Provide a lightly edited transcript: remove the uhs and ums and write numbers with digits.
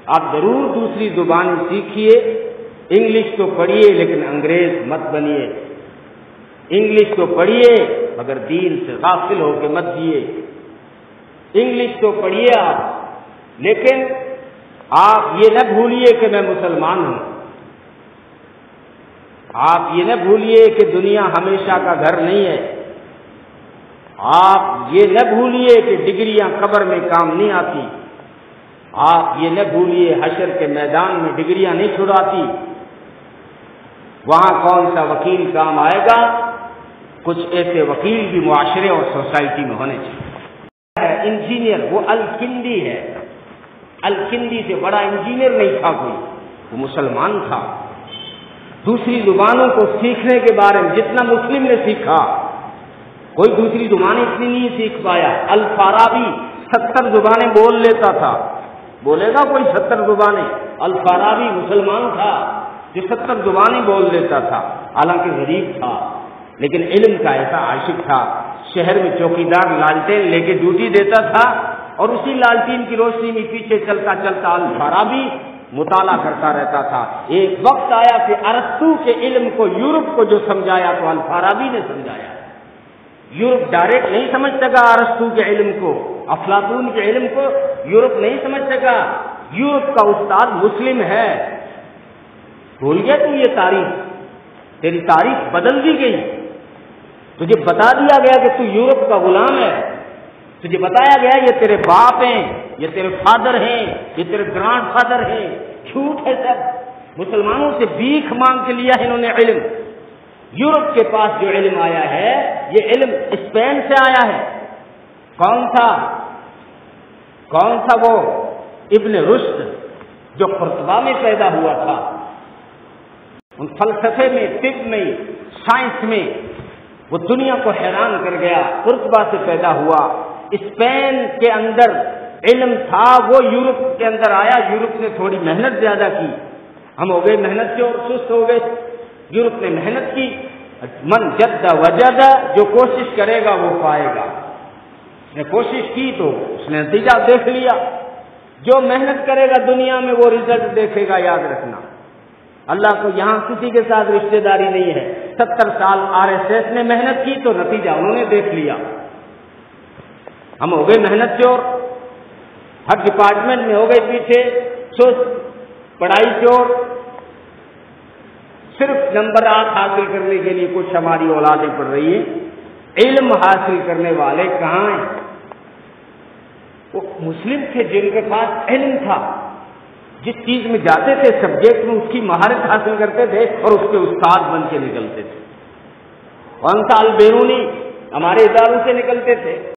آپ ضرور دوسری زبان سیکھیے، انگلش تو پڑھیے لیکن انگریز مت بنیے، انگلش تو پڑھیے مگر دین سے غافل ہو کے مت جیے، انگلش تو پڑھیے آپ لیکن آپ یہ نہ بھولیے کہ میں مسلمان ہوں، آپ یہ نہ بھولیے کہ دنیا ہمیشہ کا گھر نہیں ہے، آپ یہ نہ بھولیے کہ ڈگریاں قبر میں کام نہیں آتی، آپ یہ نہ بھولیے حشر کے میدان میں ڈگریاں نہیں چھڑاتی، وہاں کون سا وکیل کام آئے گا؟ کچھ ایسے وکیل بھی معاشرے اور سوسائٹی میں ہونے چاہیے۔ انجینئر وہ الکندی ہے، الکندی سے بڑا انجینئر نہیں تھا کوئی، وہ مسلمان تھا۔ دوسری زبانوں کو سیکھنے کے بارے میں جتنا مسلم نے سیکھا، کوئی دوسری زبانیں اتنی نہیں سیکھ پایا۔ الفارابی 70 زبانیں بول لیتا تھا، بولے گا کوئی 70 زبانیں؟ الفارابی مسلمان تھا جو 70 زبانیں بول لیتا تھا، حالانکہ غریب تھا لیکن علم کا ایسا عاشق تھا۔ شہر میں چوکیدار لالٹین لے کے ڈیوٹی دیتا تھا اور اسی لالٹین کی روشنی میں پیچھے چلتا چلتا الفارابی مطالعہ کرتا رہتا تھا۔ ایک وقت آیا کہ ارسطو کے علم کو یورپ کو جو سمجھایا تو الفارابی نے سمجھایا۔ یورپ ڈائریکٹ نہیں سمجھ سکا ارسطو کے علم کو، افلاطون کے علم کو یورپ نہیں سمجھ سکا۔ یورپ کا استاد مسلم ہے۔ بھول گیا تو یہ تاریخ، تیری تاریخ بدل دی گئی، تجھے بتا دیا گیا کہ تو یورپ کا غلام ہے، تجھے بتایا گیا یہ تیرے باپ ہیں، یہ تیرے فادر ہیں، یہ تیرے گرانڈ فادر ہیں۔ جھوٹ ہے سب، مسلمانوں سے بھیک مانگ کے لیا انہوں نے علم۔ یورپ کے پاس جو علم آیا ہے یہ علم اسپین سے آیا ہے۔ کون تھا وہ ابن رشد جو قرطبہ میں پیدا ہوا تھا، ان فلسفے میں، طب میں، سائنس میں وہ دنیا کو حیران کر گیا، قرطبہ سے پیدا ہوا۔ اسپین کے اندر علم تھا، وہ یورپ کے اندر آیا، یورپ نے تھوڑی محنت زیادہ کی، ہم ہو گئے محنت سے اور سست ہو گئے۔ یورپ نے محنت کی، من جد وجد، جو کوشش کرے گا وہ پائے گا۔ اس نے کوشش کی تو اس نے نتیجہ دیکھ لیا۔ جو محنت کرے گا دنیا میں وہ رزلٹ دیکھے گا، یاد رکھنا۔ اللہ کو یہاں کسی کے ساتھ رشتہ داری نہیں ہے۔ 70 سال RSS نے محنت کی تو نتیجہ انہوں نے دیکھ لیا۔ ہم ہو گئے محنت چور، ہر ڈپارٹمنٹ میں ہو گئے پیچھے، پڑھائی چور، صرف نمبرات حاصل کرنے کے لیے کچھ ہماری اولادیں پڑھ رہی ہیں، علم حاصل کرنے والے کہاں ہیں؟ وہ مسلم تھے جن کے پاس علم تھا، جس چیز میں جاتے تھے سبجیکٹ میں اس کی مہارت حاصل کرتے تھے اور اس کے استاد بن کے نکلتے تھے۔ وانتا البیرونی ہمارے اداروں سے نکلتے تھے۔